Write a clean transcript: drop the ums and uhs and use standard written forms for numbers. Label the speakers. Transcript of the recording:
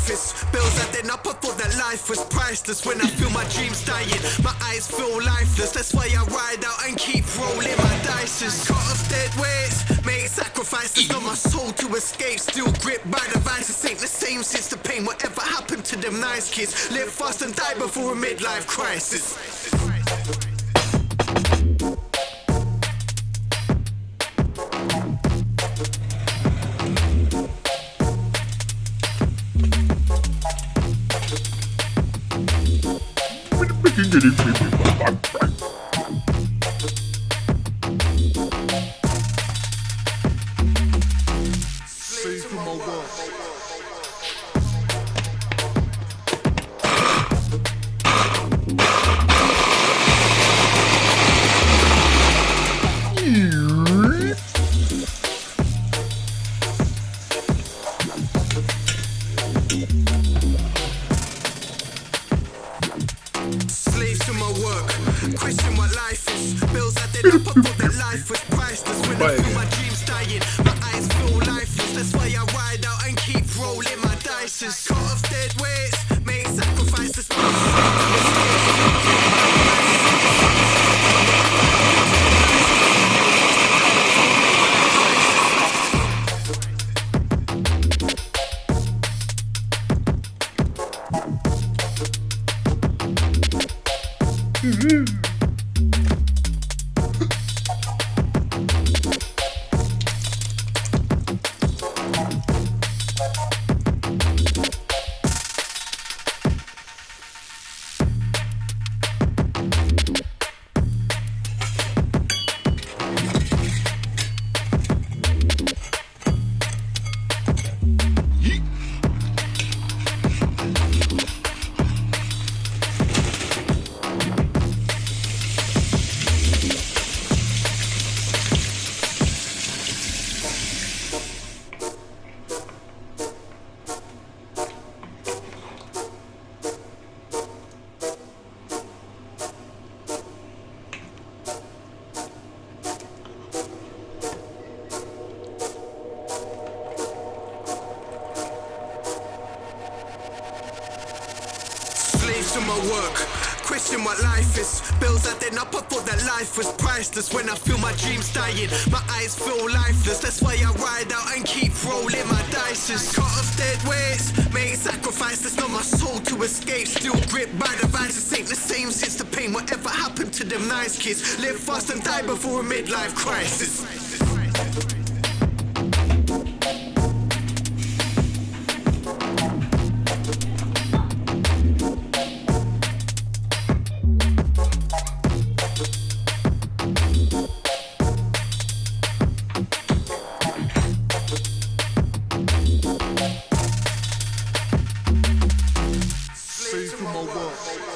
Speaker 1: life is bills adding up. I thought that life was priceless when I feel my dreams dying. My eyes feel lifeless, that's why I ride out and keep rolling my dices. Cut off dead weights, make sacrifices. Not my soul to escape, still gripped by the vices. Ain't the same since the pain. Whatever happened to them nice kids? Live fast and die before a midlife crisis. Slave to my work, question what life is. Bills adding up, I thought that life was priceless when I feel my dreams dying. My eyes feel lifeless, that's why I ride out and keep rolling my dices. Cut off dead weights, make sacrifices. Slave to my work, question what life is. Bills adding up, I thought that life was priceless when I feel my dreams dying. My eyes feel lifeless, that's why I ride out and keep rolling my dices. Cut off dead weights, make sacrifices. Not my soul to escape, still gripped by the vices. Ain't the same since the pain. Whatever happened to them nice kids? Live fast and die before a midlife crisis.
Speaker 2: Slave to my work.